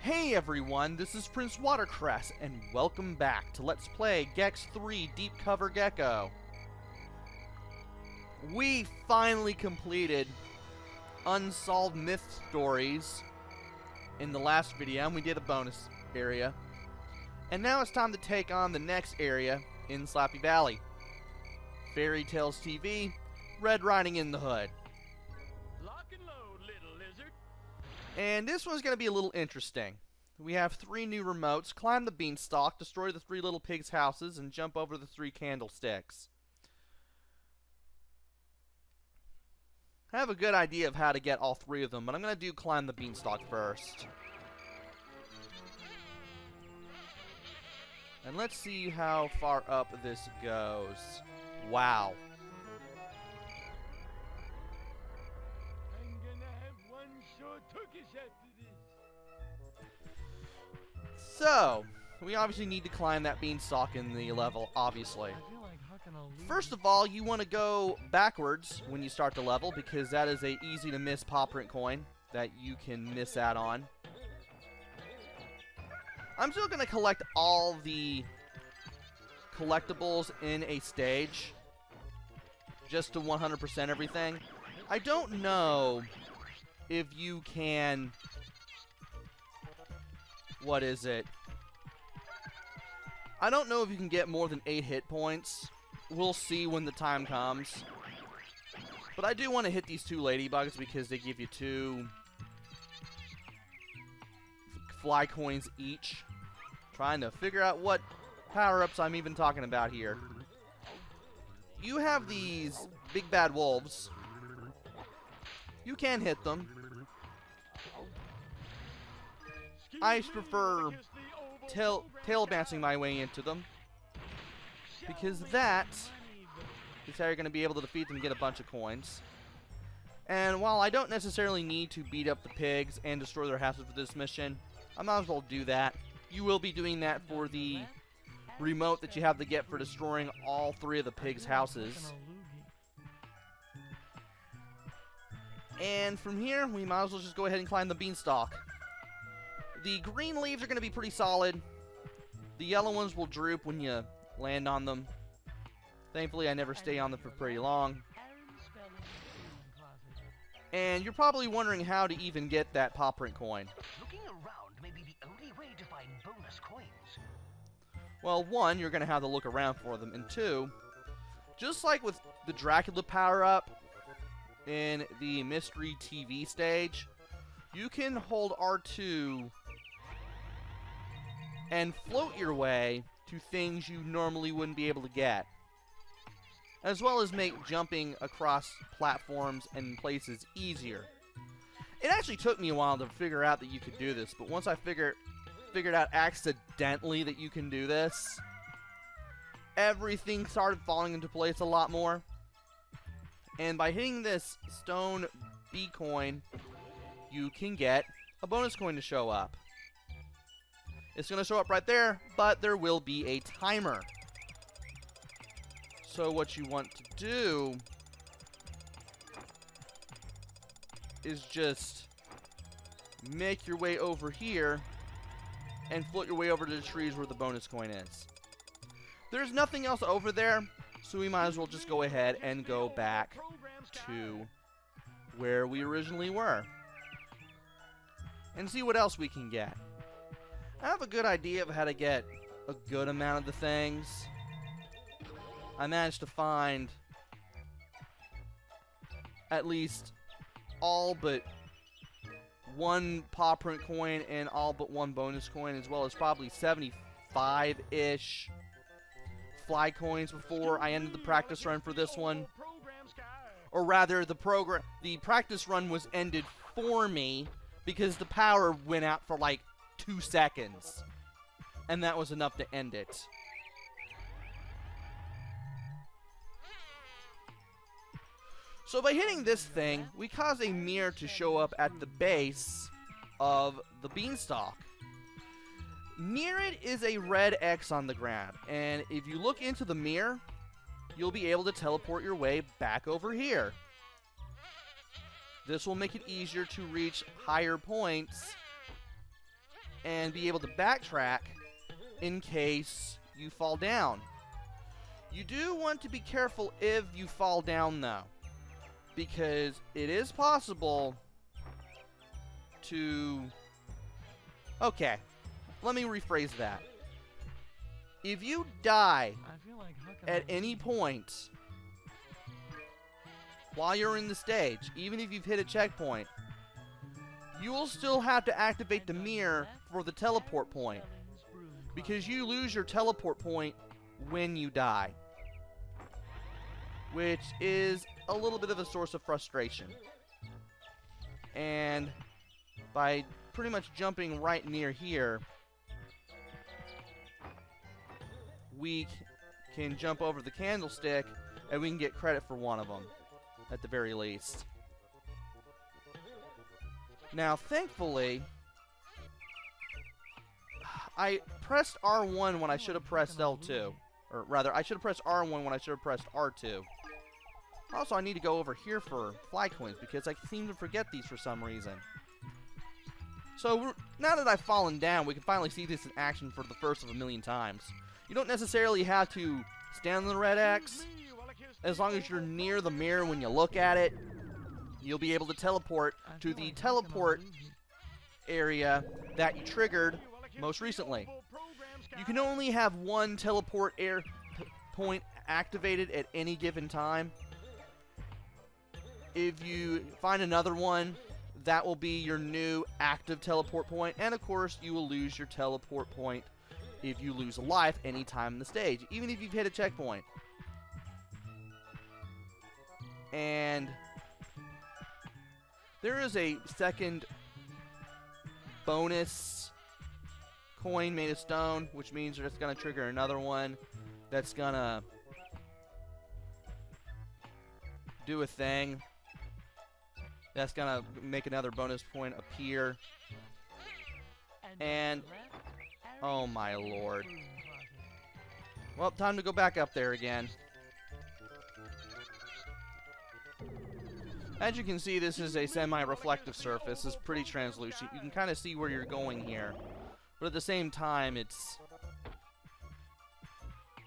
Hey everyone, this is PrinceWatercress, and welcome back to Let's Play Gex 3 Deep Cover Gecko. We finally completed Unsolved Mythstories in the last video, and we did a bonus area. And now it's time to take on the next area in Slappy Valley. Fairytales TV, Red Riding in the Hood. Lock and load, little lizard. And this one's going to be a little interesting. We have 3 new remotes: climb the Beanstalk, destroy the 3 little pigs' houses, and jump over the 3 candlesticks. I have a good idea of how to get all 3 of them, but I'm going to do climb the Beanstalk first. And let's see how far up this goes. Wow. I'm gonna have one short turkish after this. So, we obviously need to climb that Beanstalk in the level, obviously. I feel like hucking a loop. First of all, you want to go backwards when you start the level, because that is a easy to miss paw print coin that you can miss out on. I'm still going to collect all the collectibles in a stage, just to 100% everything. I don't know if you can... What is it? I don't know if you can get more than 8 hit points. We'll see when the time comes. But I do want to hit these 2 ladybugs because they give you 2 fly coins each. Trying to figure out what power-ups I'm even talking about here. You have these big bad wolves. You can hit them. I prefer tail bouncing my way into them, because that is how you're going to be able to defeat them and get a bunch of coins. And while I don't necessarily need to beat up the pigs and destroy their houses for this mission, I might as well do that. You will be doing that for the remote that you have to get for destroying all 3 of the pigs' houses. And from here, we might as well just go ahead and climb the Beanstalk. The green leaves are going to be pretty solid. The yellow ones will droop when you land on them. Thankfully, I never stay on them for pretty long. And you're probably wondering how to even get that paw print coin. Looking around may be the only way to find bonus coins. Well, 1, you're going to have to look around for them. And 2, just like with the Dracula power-up in the Mystery TV stage, you can hold R2 and float your way to things you normally wouldn't be able to get, as well as make jumping across platforms and places easier. It actually took me a while to figure out that you could do this, but once I figured out accidentally that you can do this, everything started falling into place a lot more. And by hitting this stone B coin, you can get a bonus coin to show up. It's going to show up right there, but there will be a timer. So what you want to do is just make your way over here and float your way over to the trees where the bonus coin is. There's nothing else over there, so we might as well just go ahead and go back to where we originally were and see what else we can get. I have a good idea of how to get a good amount of the things. I managed to find at least all but 1 paw print coin and all but 1 bonus coin, as well as probably 75-ish fly coins before I ended the practice run for this one. Or rather, the practice run was ended for me because the power went out for like 2 seconds, and that was enough to end it. So by hitting this thing, we cause a mirror to show up at the base of the Beanstalk. Near it is a red X on the ground, and if you look into the mirror, you'll be able to teleport your way back over here. This will make it easier to reach higher points and be able to backtrack in case you fall down. You do want to be careful if you fall down, though, because it is possible to... Okay, let me rephrase that. If you die at any point while you're in the stage, even if you've hit a checkpoint, you will still have to activate the mirror for the teleport point, because you lose your teleport point when you die, which is a little bit of a source of frustration. And by pretty much jumping right near here, we can jump over the candlestick and we can get credit for one of them, at the very least. Now, thankfully, I pressed R1 when I should have pressed L2. Or rather, I should have pressed R1 when I should have pressed R2. Also, I need to go over here for fly coins, because I seem to forget these for some reason. So, now that I've fallen down, we can finally see this in action for the first of a million times. You don't necessarily have to stand on the red X. As long as you're near the mirror when you look at it, you'll be able to teleport to the teleport area that you triggered most recently. You can only have one teleport point activated at any given time. If you find another one, that will be your new active teleport point, and of course you will lose your teleport point if you lose a life anytime in the stage, even if you've hit a checkpoint. And there is a second bonus coin made of stone, which means it's going to trigger another one that's going to do a thing. That's going to make another bonus point appear. And, oh my lord. Well, time to go back up there again. As you can see, this is a semi-reflective surface. It's pretty translucent. You can kind of see where you're going here. But at the same time, it's...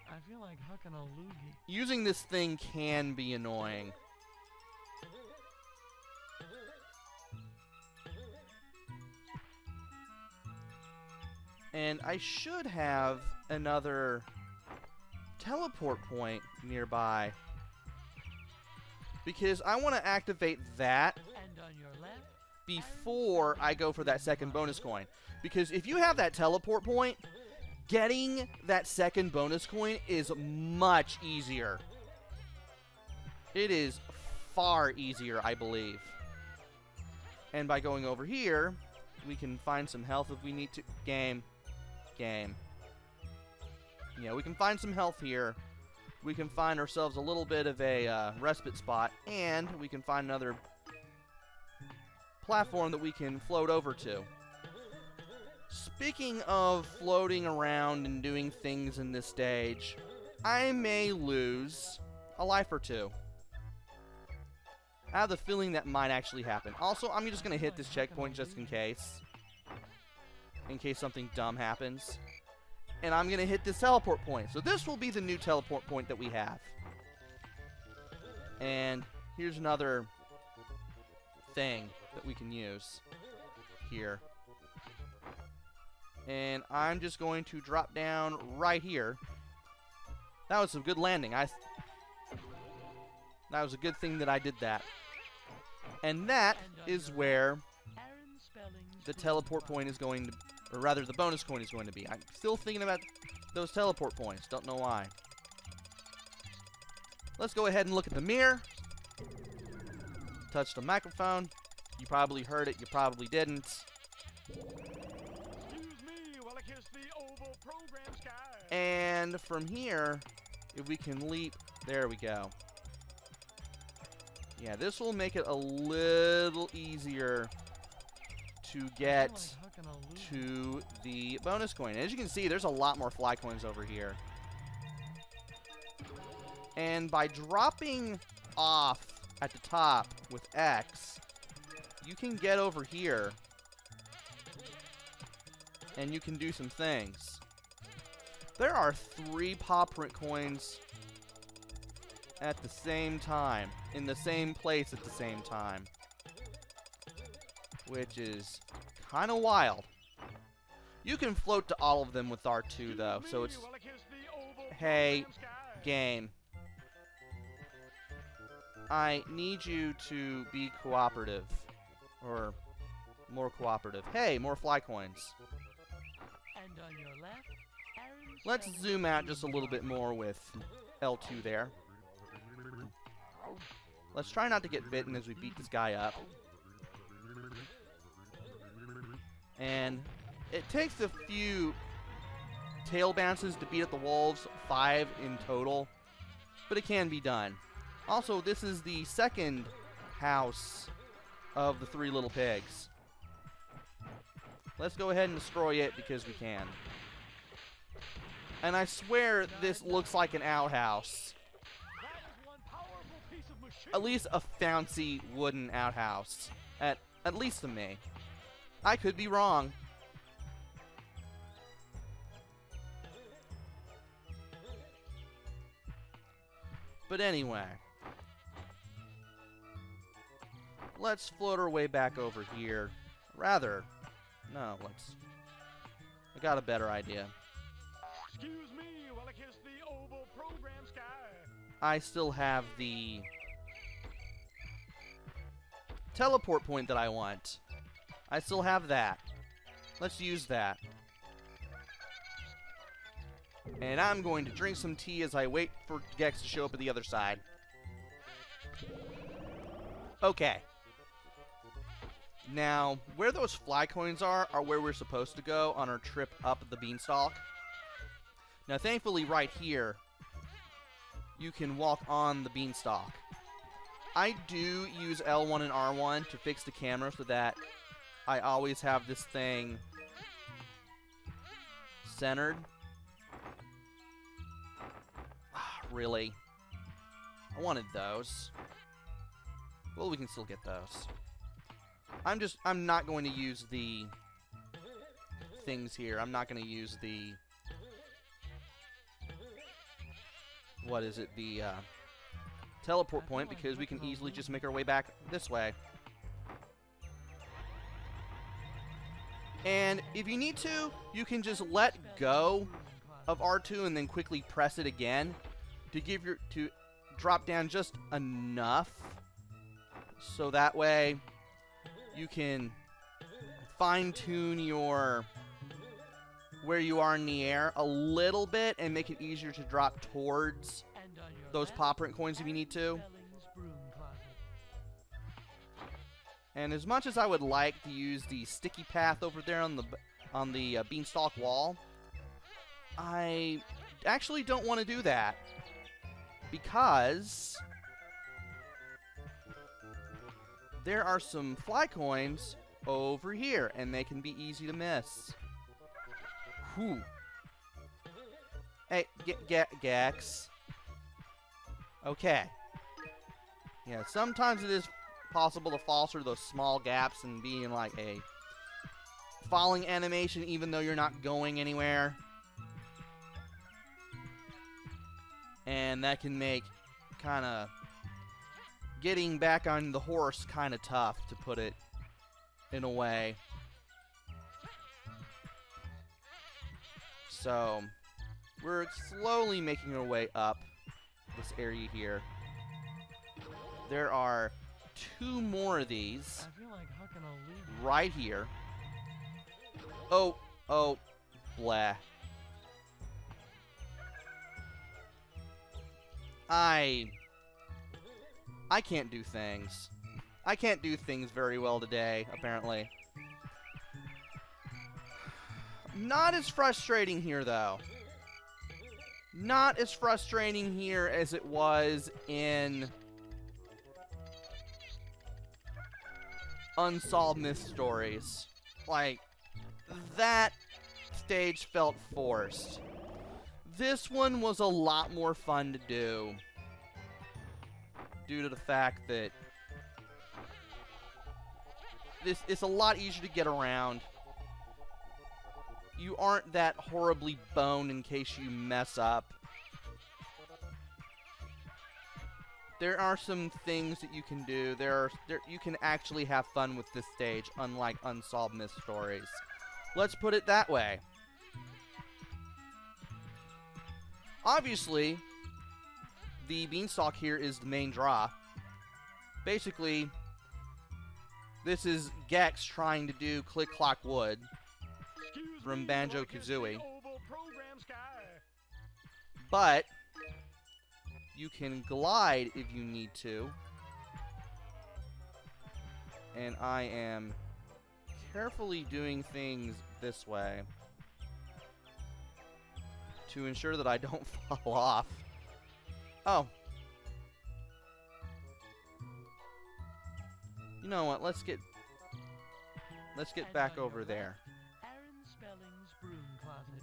I feel like hucking a loogie. Using this thing can be annoying. And I should have another teleport point nearby, because I want to activate that before I go for that second bonus coin. Because if you have that teleport point, getting that second bonus coin is much easier. It is far easier, I believe. And by going over here, we can find some health if we need to. Game. Yeah, we can find some health here. We can find ourselves a little bit of a respite spot, and we can find another platform that we can float over to. Speaking of floating around and doing things in this stage, I may lose a life or two. I have the feeling that might actually happen. Also, I'm just going to hit this checkpoint just in case. In case something dumb happens. And I'm going to hit this teleport point. So this will be the new teleport point that we have. And here's another thing that we can use here. And I'm just going to drop down right here. That was a good landing. That was a good thing that I did that. And that is where the teleport point is going to, or rather the bonus coin is going to be. I'm still thinking about those teleport points. Don't know why. Let's go ahead and look at the mirror. Touch the microphone. You probably heard it. You probably didn't. And from here, if we can leap, there we go. Yeah, this will make it a little easier to get to the bonus coin. As you can see, there's a lot more fly coins over here. And by dropping off at the top with X, you can get over here and you can do some things. There are 3 paw print coins at the same time, in the same place at the same time, which is kind of wild. You can float to all of them with R2 though, so it's, hey, game, I need you to be cooperative, or more cooperative. Hey, more fly coins. And on your left, Let's zoom out just a little bit more with L2 there. Let's try not to get bitten as we beat this guy up. And it takes a few tail bounces to beat up the wolves, 5 in total, but it can be done. Also, this is the second house of the 3 little pigs. Let's go ahead and destroy it because we can. And I swear this looks like an outhouse. At least a fancy wooden outhouse. At least to me. I could be wrong. But anyway. Let's float our way back over here. Rather, no, I got a better idea. excuse me while I kiss the oval program sky. I still have the teleport point that I want. I still have that. Let's use that. And I'm going to drink some tea as I wait for Gex to show up at the other side. Okay. Now, where those fly coins are where we're supposed to go on our trip up the Beanstalk. Now, thankfully, right here, you can walk on the Beanstalk. I do use L1 and R1 to fix the camera so that I always have this thing centered. Really? I wanted those. Well, we can still get those. I'm not going to use the things here. I'm not going to use the, what is it, the teleport point, because we can easily just make our way back this way. And if you need to, you can just let go of R2 and then quickly press it again to drop down just enough, so that way you can fine-tune where you are in the air a little bit and make it easier to drop towards those paw print coins if you need to. And as much as I would like to use the sticky path over there on the Beanstalk wall, I actually don't want to do that, because there are some fly coins over here, and they can be easy to miss. Whew. Hey, Gex. Okay. Yeah, sometimes it is possible to fall through those small gaps and be in like a falling animation even though you're not going anywhere. And that can make kind of getting back on the horse kind of tough, to put it in a way. So, we're slowly making our way up this area here. There are 2 more of these right here. Oh, blah. I can't do things. I can't do things very well today, apparently. Not as frustrating here, though. Not as frustrating here as it was in Unsolved Mythstories. Like, that stage felt forced. This one was a lot more fun to do, due to the fact that it's a lot easier to get around. you aren't that horribly boned in case you mess up. There are some things that you can do. You can actually have fun with this stage, unlike Unsolved Mythstories. Let's put it that way. Obviously, the Beanstalk here is the main draw. Basically, this is Gex trying to do Click Clock Wood from Banjo-Kazooie. But you can glide if you need to. And I am carefully doing things this way to ensure that I don't fall off. Oh. You know what? Let's get back over there. Aaron Spelling's broom closet.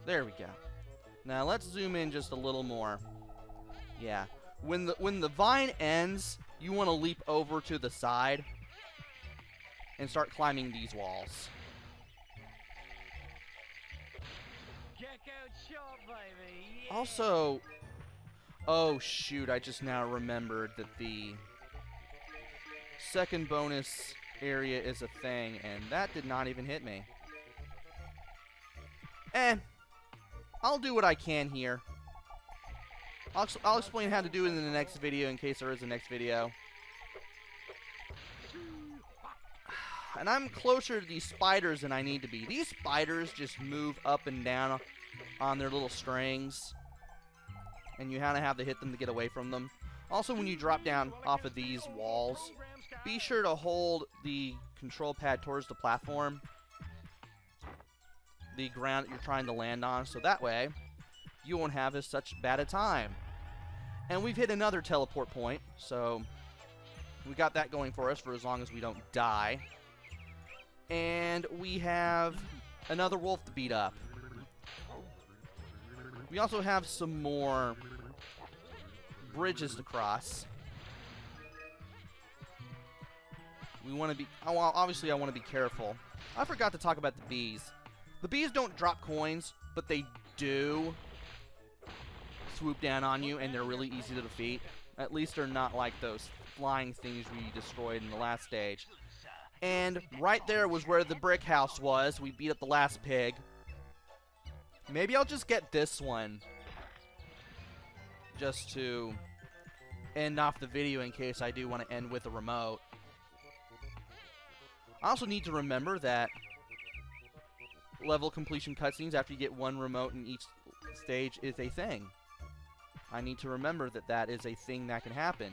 There we go. Now let's zoom in just a little more. Yeah. When the vine ends, you want to leap over to the side and start climbing these walls. Gecko shot, baby. Yeah. Also, oh shoot, I just now remembered that the second bonus area is a thing, and that did not even hit me. I'll do what I can here. I'll explain how to do it in the next video in case there is a next video. And I'm closer to these spiders than I need to be. These spiders just move up and down on their little strings, and you kind of have to hit them to get away from them. Also, when you drop down off of these walls, be sure to hold the control pad towards the platform, the ground that you're trying to land on, so that way you won't have as such bad a time. And we've hit another teleport point, so we got that going for us for as long as we don't die. And we have another wolf to beat up. We also have some more bridges to cross. We want to be... Oh, well, obviously I want to be careful. I forgot to talk about the bees. The bees don't drop coins, but they do swoop down on you, and they're really easy to defeat. At least they're not like those flying things we destroyed in the last stage. And right there was where the brick house was. We beat up the last pig. Maybe I'll just get this one, just to end off the video in case I do want to end with a remote. I also need to remember that level completion cutscenes after you get one remote in each stage is a thing. I need to remember that that is a thing that can happen.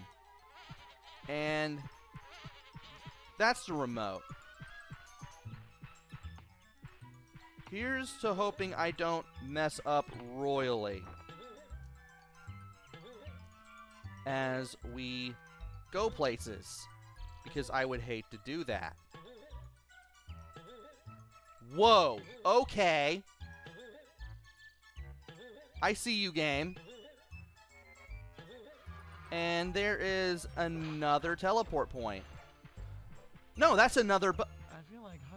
And that's the remote. Here's to hoping I don't mess up royally as we go places, because I would hate to do that. Whoa, okay. I see you, game. And there is another teleport point. No, that's another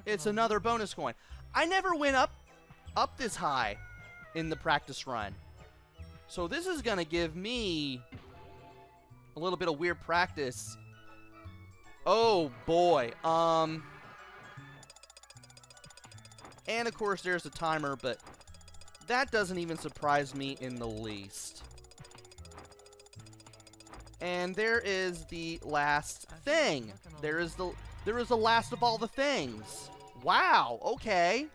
it's another bonus coin. I never went up this high in the practice run. So this is going to give me a little bit of weird practice. Oh boy. And of course there's a timer, but that doesn't even surprise me in the least. And there is the last thing. There is the last of all the things. Wow, okay.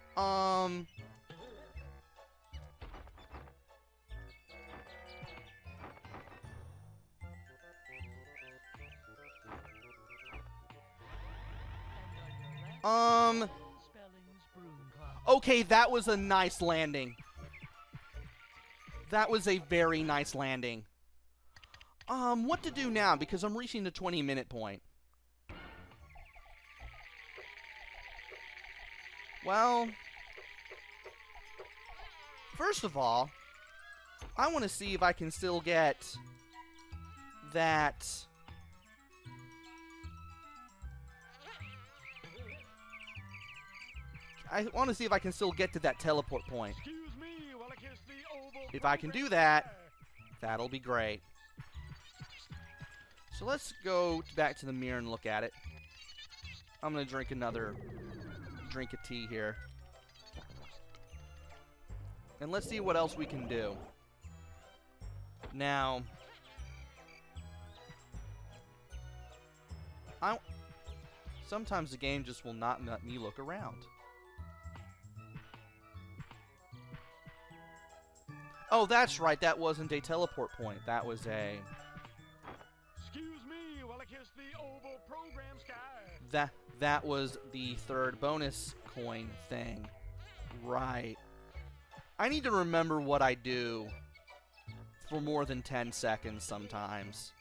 Okay, that was a nice landing. That was a very nice landing. What to do now? Because I'm reaching the 20-minute point. Well, first of all, I want to see if I can still get that... I want to see if I can still get to that teleport point. Excuse me while I kiss the oval If I can do program that, sky. that'll be great. So let's go back to the mirror and look at it. I'm going to drink another drink of tea here. And let's see what else we can do. Now, sometimes the game just will not let me look around. Oh, that's right. That wasn't a teleport point. That was a... Excuse me while I kiss the oval program sky. That was the third bonus coin thing. Right. I need to remember what I do for more than 10 seconds sometimes.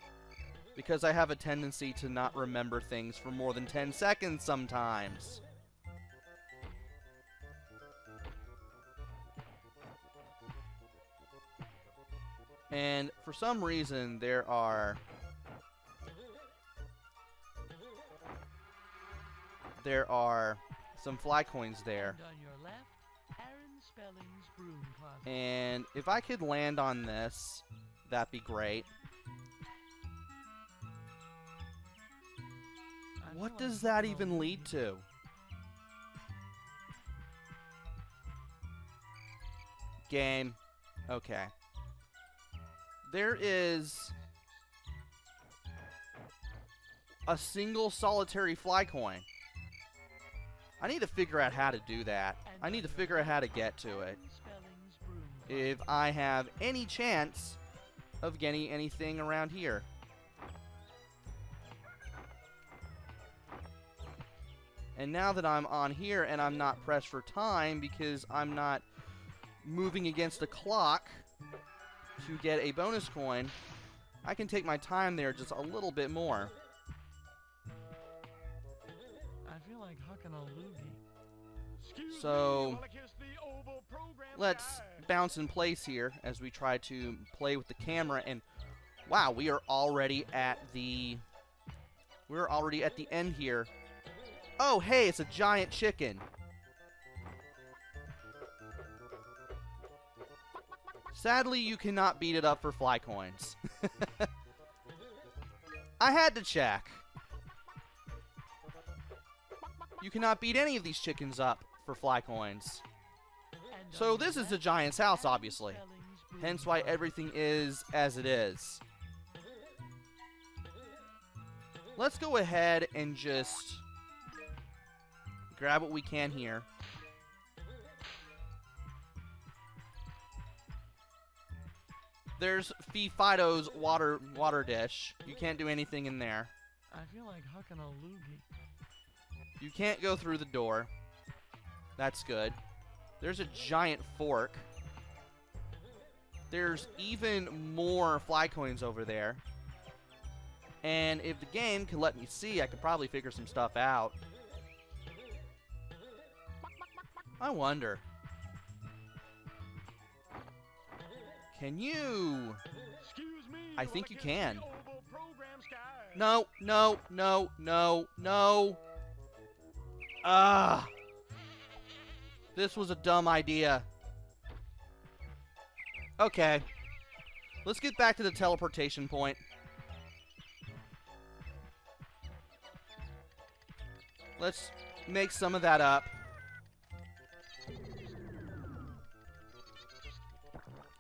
Because I have a tendency to not remember things for more than 10 seconds sometimes. And for some reason, there are some fly coins there. And on your left, Aaron Spelling's broom closet. And if I could land on this, that'd be great. What does that even lead to? Game. Okay. There is a single solitary fly coin. I need to figure out how to do that. I need to figure out how to get to it. If I have any chance of getting anything around here. And now that I'm on here and I'm not pressed for time because I'm not moving against a clock to get a bonus coin, I can take my time there just a little bit more. I feel like hucking a loogie. So let's bounce in place here as we try to play with the camera. And wow, we're already at the end here. Oh, hey, it's a giant chicken. Sadly, you cannot beat it up for fly coins. I had to check. You cannot beat any of these chickens up for fly coins. So this is the giant's house, obviously. Hence why everything is as it is. Let's go ahead and just grab what we can here. There's Fee Fido's water dish. You can't do anything in there. I feel like hucking a loogie. You can't go through the door. That's good. There's a giant fork. There's even more fly coins over there. And if the game could let me see, I could probably figure some stuff out. I wonder. Can you? I think you can. No, no, no, no, no. Ah. This was a dumb idea. Okay. Let's get back to the teleportation point. Let's make some of that up.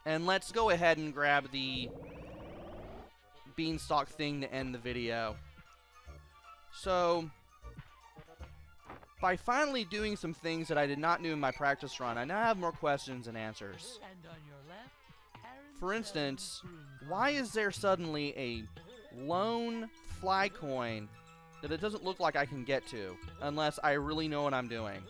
And let's go ahead and grab the Beanstalk thing to end the video. So, by finally doing some things that I did not do in my practice run, I now have more questions and answers. And on your left, Aaron For instance, Spelling's broom why is there suddenly a lone fly coin that it doesn't look like I can get to, unless I really know what I'm doing?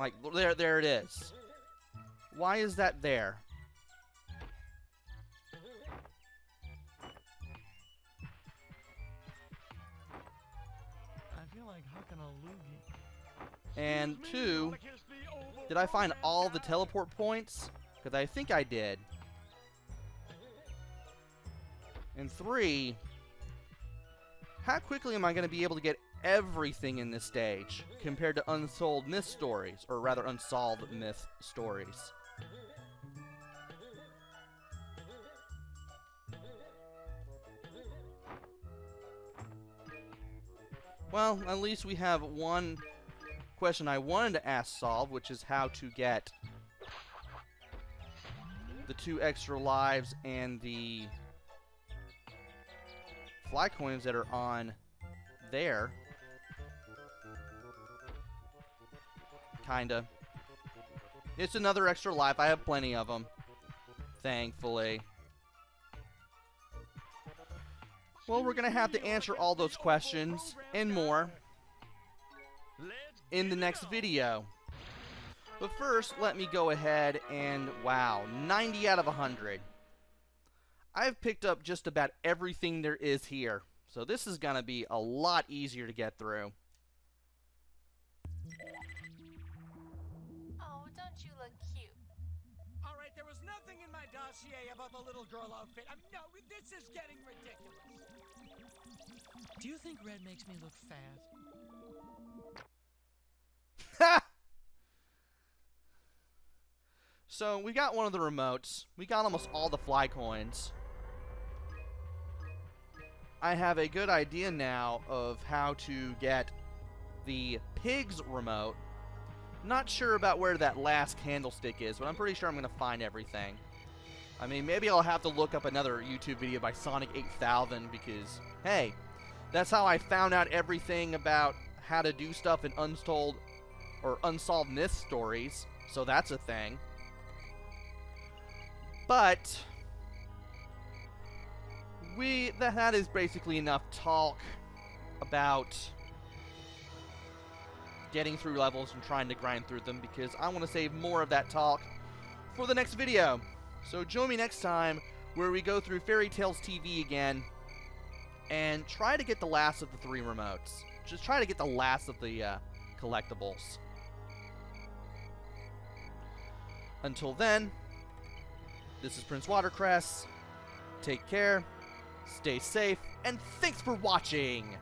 Like, there it is. Why is that there? I feel like hucking a loogie. And 2, did I find all the teleport points? Because I think I did. And 3, How quickly am I going to be able to get everything in this stage compared to Untold Myth Stories, or rather Unsolved Myth Stories? Well, at least we have one question I wanted to ask solved, which is how to get the 2 extra lives and the fly coins that are on there. Kinda. It's another extra life. I have plenty of them. Thankfully. Well, we're going to have to answer all those questions and more in the next video. But first, let me go ahead and, wow, 90 out of 100. I've picked up just about everything there is here. So this is going to be a lot easier to get through. Oh, don't you look cute? All right, there was nothing in my dossier about the little girl outfit. No, this is getting ridiculous. Do you think red makes me look fat? Ha! So, we got one of the remotes. We got almost all the fly coins. I have a good idea now of how to get the pig's remote. Not sure about where that last candlestick is, but I'm pretty sure I'm going to find everything. I mean, maybe I'll have to look up another YouTube video by Sonic 8000 because, hey, that's how I found out everything about how to do stuff in Untold or Unsolved Myth Stories, so that's a thing. But that is basically enough talk about getting through levels and trying to grind through them, because I want to save more of that talk for the next video. So join me next time where we go through Fairytales TV again and try to get the last of the 3 remotes. Just try to get the last of the collectibles. Until then, this is PrinceWatercress. Take care, stay safe, and thanks for watching!